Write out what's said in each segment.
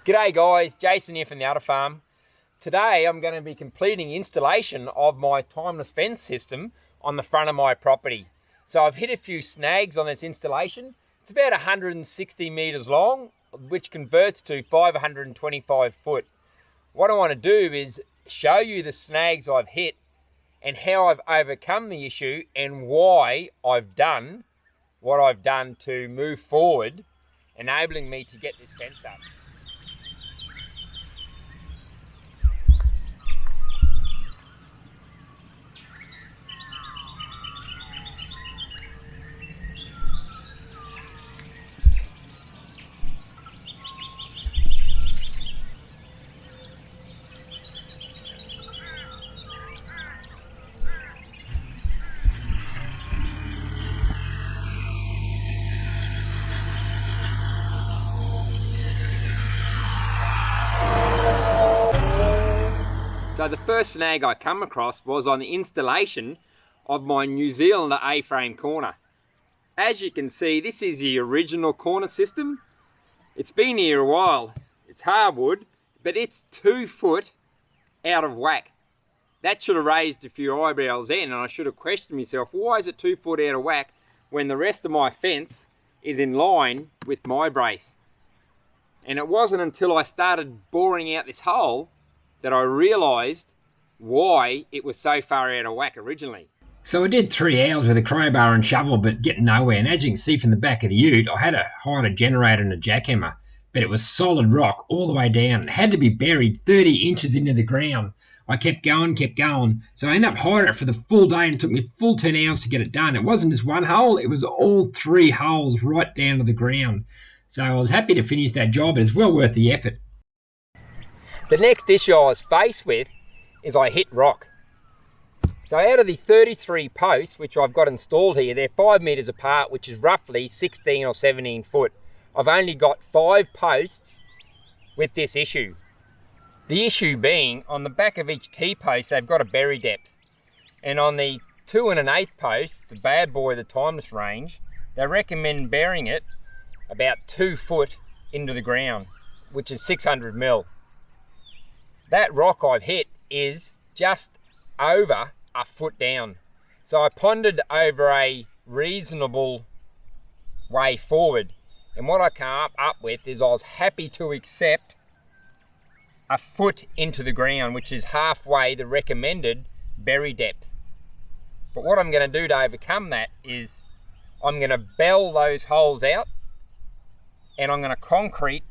G'day guys, Jason here from the Udder Farm. Today I'm going to be completing installation of my timeless fence system on the front of my property. So I've hit a few snags on this installation. It's about 160 metres long, which converts to 525 foot. What I want to do is show you the snags I've hit and how I've overcome the issue and why I've done what I've done to move forward, enabling me to get this fence up. So the first snag I come across was on the installation of my New Zealander A-frame corner. As you can see, this is the original corner system. It's been here a while. It's hardwood, but it's 2 foot out of whack. That should have raised a few eyebrows then, and I should have questioned myself, why is it 2 foot out of whack when the rest of my fence is in line with my brace? And it wasn't until I started boring out this hole that I realised why it was so far out of whack originally. So I did 3 hours with a crowbar and shovel, but getting nowhere. And as you can see from the back of the ute, I had to hire a generator and a jackhammer, but it was solid rock all the way down. It had to be buried 30 inches into the ground. I kept going. So I ended up hiring it for the full day, and it took me full 10 hours to get it done. It wasn't just one hole, it was all 3 holes right down to the ground. So I was happy to finish that job. It's well worth the effort. The next issue I was faced with is I hit rock. So out of the 33 posts which I've got installed here, they're 5 metres apart, which is roughly 16 or 17 foot. I've only got 5 posts with this issue. The issue being, on the back of each T-post they've got a bury depth. And on the 2 1/8 post, the bad boy, the timeless range, they recommend burying it about 2 foot into the ground, which is 600 mil. That rock I've hit is just over a foot down. So I pondered over a reasonable way forward. And what I came up with is I was happy to accept a foot into the ground, which is halfway the recommended bury depth. But what I'm going to do to overcome that is I'm going to bell those holes out and I'm going to concrete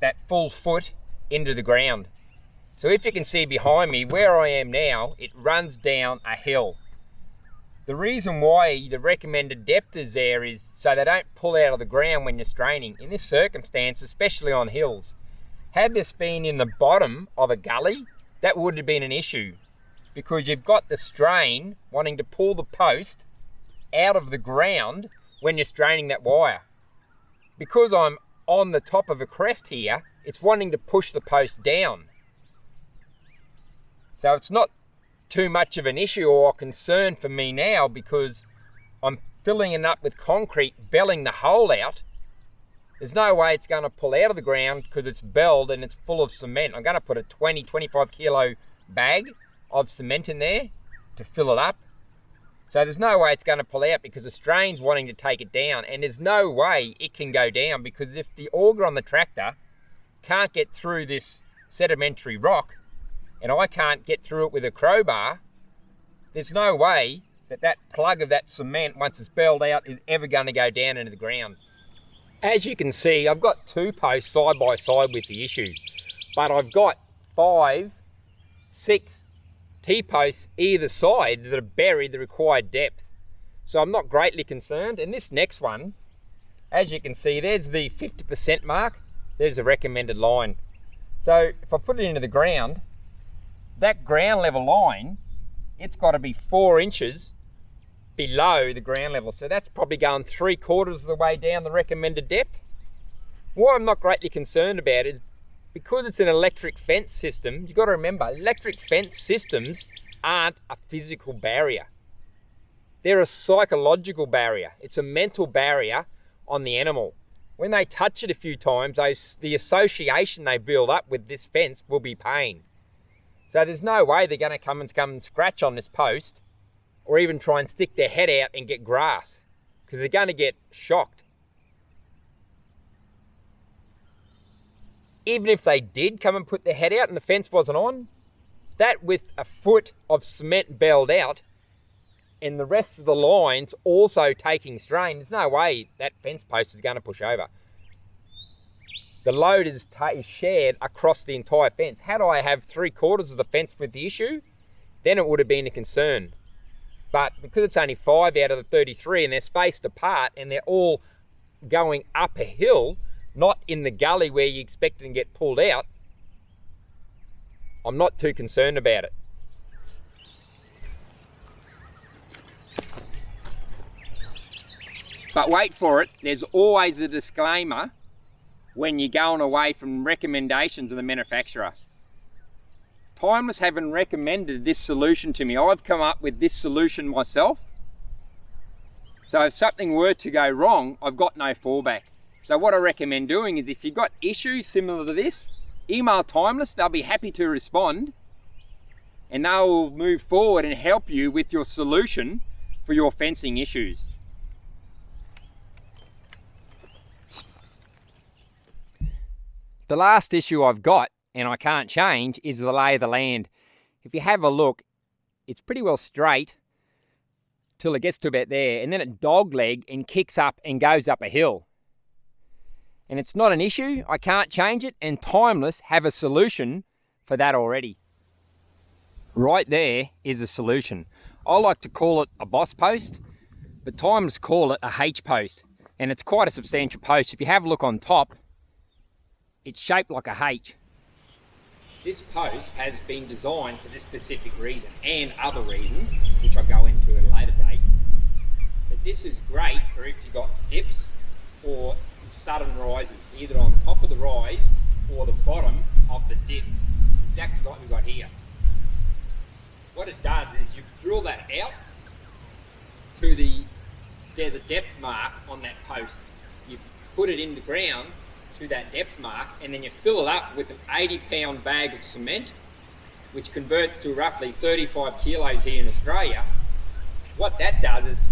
that full foot into the ground. So if you can see behind me, where I am now, it runs down a hill. The reason why the recommended depth is there is so they don't pull out of the ground when you're straining. In this circumstance, especially on hills, had this been in the bottom of a gully, that would have been an issue, because you've got the strain wanting to pull the post out of the ground when you're straining that wire. Because I'm on the top of a crest here, it's wanting to push the post down. So it's not too much of an issue or a concern for me now, because I'm filling it up with concrete, belling the hole out. There's no way it's going to pull out of the ground because it's belled and it's full of cement. I'm going to put a 20-25 kilo bag of cement in there to fill it up. So there's no way it's going to pull out because the strain's wanting to take it down, and there's no way it can go down, because if the auger on the tractor can't get through this sedimentary rock, and I can't get through it with a crowbar, there's no way that that plug of that cement, once it's belled out, is ever going to go down into the ground. As you can see, I've got 2 posts side by side with the issue, but I've got 5, 6 T-posts either side that are buried the required depth. So I'm not greatly concerned. And this next one, as you can see, there's the 50% mark, there's the recommended line. So if I put it into the ground, that ground level line, it's got to be 4 inches below the ground level. So that's probably going 3/4 of the way down the recommended depth. What I'm not greatly concerned about is, because it's an electric fence system, you've got to remember, electric fence systems aren't a physical barrier. They're a psychological barrier. It's a mental barrier on the animal. when they touch it a few times, the association they build up with this fence will be pain. So there's no way they're going to come and scratch on this post, or even try and stick their head out and get grass, because they're going to get shocked. Even if they did come and put their head out and the fence wasn't on, that with a foot of cement belled out and the rest of the lines also taking strain, there's no way that fence post is going to push over. The load is shared across the entire fence. Had I have 3/4 of the fence with the issue, then it would have been a concern. But because it's only 5 out of the 33 and they're spaced apart and they're all going up a hill, not in the gully where you expect it to get pulled out, I'm not too concerned about it. But wait for it, there's always a disclaimer when you're going away from recommendations of the manufacturer. Timeless haven't recommended this solution to me. I've come up with this solution myself. So if something were to go wrong, I've got no fallback. So what I recommend doing is, if you've got issues similar to this, email Timeless, they'll be happy to respond, and they'll move forward and help you with your solution for your fencing issues. The last issue I've got, and I can't change, is the lay of the land. If you have a look, it's pretty well straight till it gets to about there, and then it dogleg and kicks up and goes up a hill. And it's not an issue, I can't change it, and Timeless have a solution for that already. Right there is a solution. I like to call it a boss post, but Timeless call it a H post, and it's quite a substantial post. If you have a look on top, it's shaped like a H. This post has been designed for this specific reason, and other reasons, which I'll go into at a later date. But this is great for if you've got dips or sudden rises, either on top of the rise or the bottom of the dip, exactly like we've got here. What it does is you drill that out to the depth mark on that post. You put it in the ground to that depth mark, and then you fill it up with an 80-pound bag of cement, which converts to roughly 35 kilos here in Australia. What that does is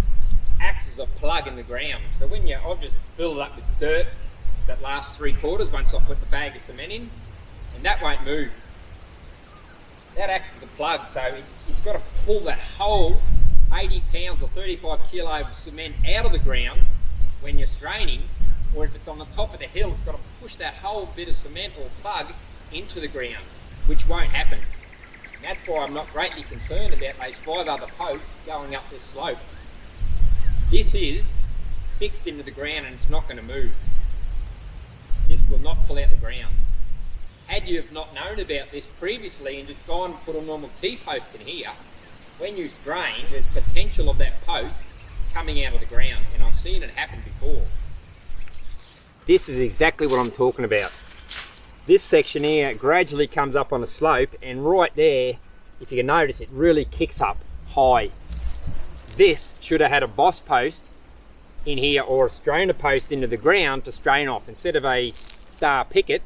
acts as a plug in the ground. So when I've just filled it up with dirt that lasts 3/4 once I put the bag of cement in, and that won't move. That acts as a plug, so it's got to pull that whole 80 pounds or 35 kilos of cement out of the ground when you're straining, or if it's on the top of the hill, it's got to push that whole bit of cement or plug into the ground, which won't happen. And that's why I'm not greatly concerned about those 5 other posts going up this slope. This is fixed into the ground and it's not going to move. This will not pull out the ground. Had you have not known about this previously and just gone and put a normal T-post in here, when you strain, there's potential of that post coming out of the ground, and I've seen it happen before. This is exactly what I'm talking about. This section here gradually comes up on a slope, and right there, if you can notice, it really kicks up high. This should have had a boss post in here, or a strainer post into the ground to strain off, instead of a star picket,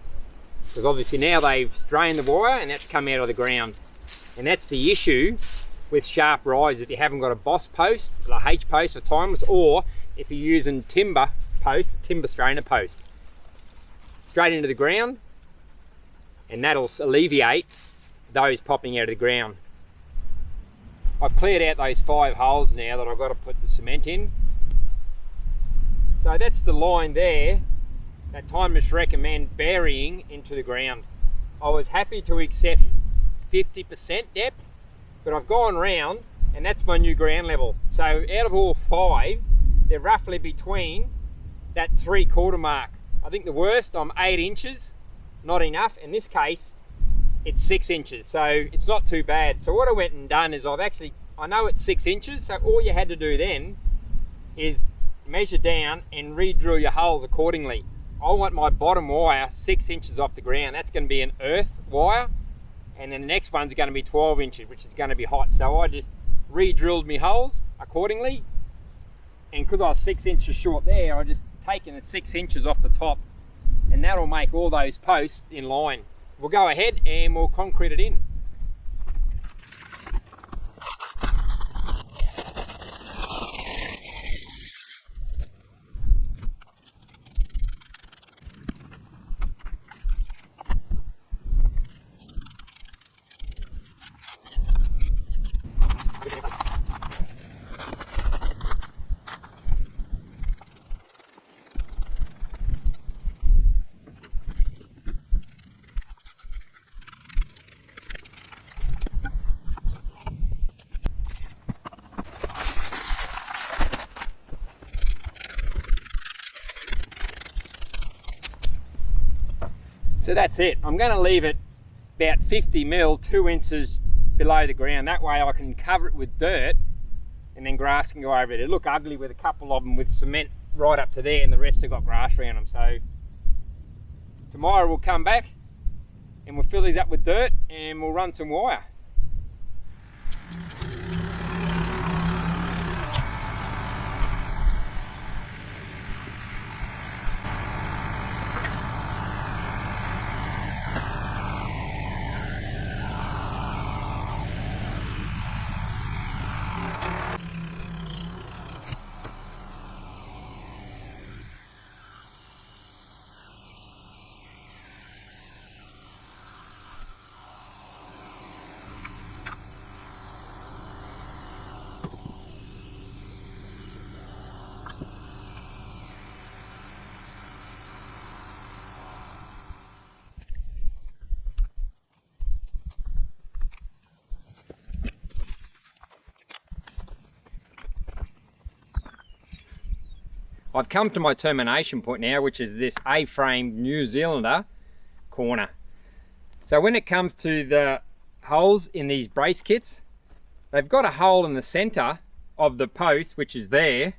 because obviously now they've strained the wire and that's come out of the ground. And that's the issue with sharp rise, if you haven't got a boss post, a H post or Timeless, or if you're using timber post, timber strainer post. Straight into the ground, and that'll alleviate those popping out of the ground. I've cleared out those 5 holes now that I've got to put the cement in. So that's the line there that Timeless recommend burying into the ground. I was happy to accept 50% depth, but I've gone round and that's my new ground level. So out of all 5, they're roughly between that 3/4 mark. I think the worst, I'm 8 inches, not enough. In this case, it's 6 inches, so it's not too bad. So what I went and done is I know it's 6 inches, so all you had to do then is measure down and re-drill your holes accordingly. I want my bottom wire 6 inches off the ground. That's going to be an earth wire, and then the next one's going to be 12 inches, which is going to be hot. So I just re-drilled my holes accordingly, and because I was 6 inches short there, I just taking the 6 inches off the top, and that'll make all those posts in line. We'll go ahead and we'll concrete it in. So that's it. I'm going to leave it about 50 mil, 2 inches below the ground. That way I can cover it with dirt and then grass can go over it. It'll look ugly with a couple of them with cement right up to there, and the rest have got grass around them. So tomorrow we'll come back and we'll fill these up with dirt and we'll run some wire. I've come to my termination point now, which is this A-frame New Zealander corner. So when it comes to the holes in these brace kits, they've got a hole in the center of the post, which is there,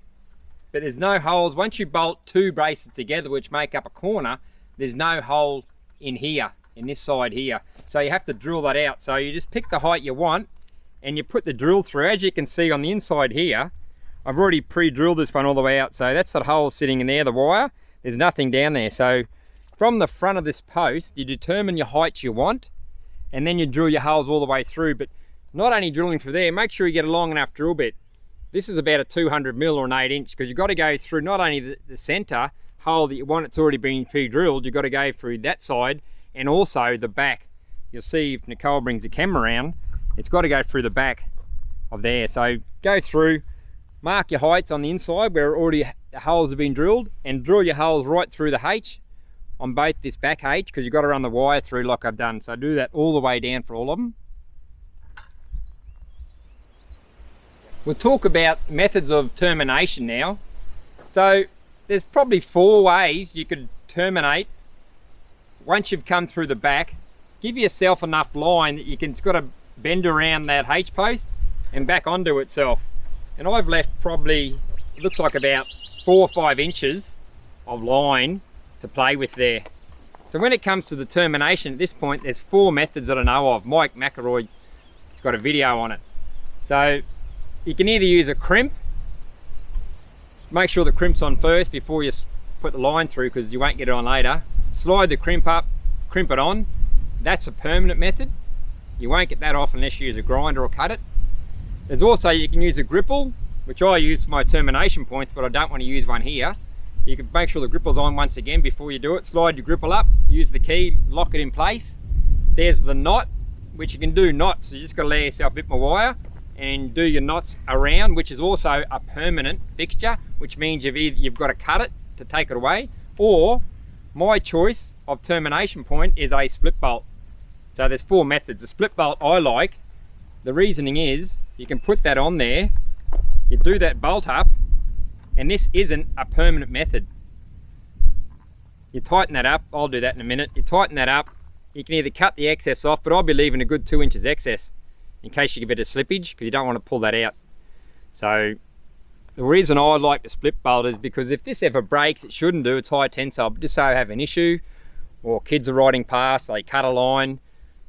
but there's no holes. Once you bolt 2 braces together, which make up a corner, there's no hole in here, in this side here. So you have to drill that out. So you just pick the height you want and you put the drill through. As you can see on the inside here, I've already pre-drilled this one all the way out. So that's that hole sitting in there, the wire. There's nothing down there. So from the front of this post, you determine your heights you want, and then you drill your holes all the way through. But not only drilling through there, make sure you get a long enough drill bit. This is about a 200 mil or an 8 inch, because you've got to go through not only the center hole that you want, it's already been pre-drilled, you've got to go through that side and also the back. You'll see if Nicole brings the camera around, it's got to go through the back of there. So go through, mark your heights on the inside where already the holes have been drilled, and drill your holes right through the H on both this back H, because you've got to run the wire through like I've done. So do that all the way down for all of them. We'll talk about methods of termination now. So there's probably 4 ways you could terminate once you've come through the back. Give yourself enough line that you can, it's got to bend around that H post and back onto itself. And I've left probably, it looks like about 4 or 5 inches of line to play with there. So when it comes to the termination at this point, there's 4 methods that I know of. Mike McElroy has got a video on it. So you can either use a crimp. Make sure the crimp's on first before you put the line through, because you won't get it on later. Slide the crimp up, crimp it on. That's a permanent method. You won't get that off unless you use a grinder or cut it. There's also, you can use a gripple, which I use for my termination points, but I don't want to use one here. You can make sure the gripple's on once again before you do it. Slide your gripple up, use the key, lock it in place. There's the knot, which you can do knots. So you just got to lay yourself a bit more wire and do your knots around, which is also a permanent fixture, which means you've got to cut it to take it away, or my choice of termination point is a split bolt. So there's 4 methods. The split bolt I like, the reasoning is you can put that on there, you do that bolt up, and this isn't a permanent method. You tighten that up, I'll do that in a minute. You tighten that up, you can either cut the excess off, but I'll be leaving a good 2 inches excess in case you get a bit of slippage, because you don't want to pull that out. So the reason I like the split bolt is because if this ever breaks, it shouldn't do, it's high tensile, but just so I have an issue, or kids are riding past, they cut a line,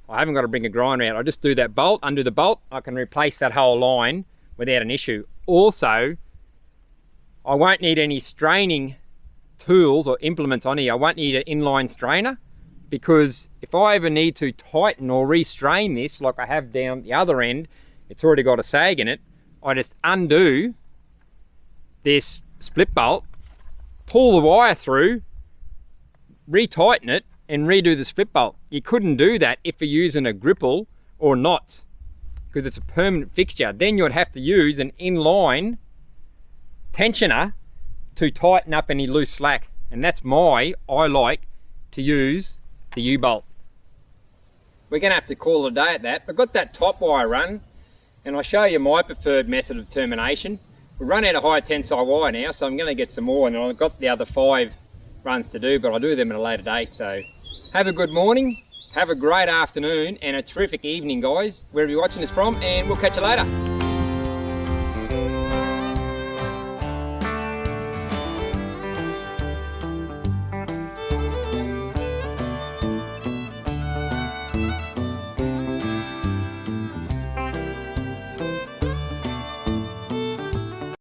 I haven't got to bring a grinder out, I just do that bolt, undo the bolt, I can replace that whole line without an issue. Also, I won't need any straining tools or implements on here, I won't need an inline strainer, because if I ever need to tighten or restrain this, like I have down the other end, it's already got a sag in it, I just undo this split bolt, pull the wire through, retighten it, and redo the split bolt. You couldn't do that if you're using a gripple or knots, because it's a permanent fixture. Then you'd have to use an inline tensioner to tighten up any loose slack, and that's I like to use the U-bolt. We're going to have to call it a day at that. I've got that top wire run, and I'll show you my preferred method of termination. We've run out of high tensile wire now, so I'm going to get some more, and I've got the other 5 runs to do, but I'll do them at a later date. So have a good morning, have a great afternoon, and a terrific evening, guys, wherever you're watching this from, and we'll catch you later.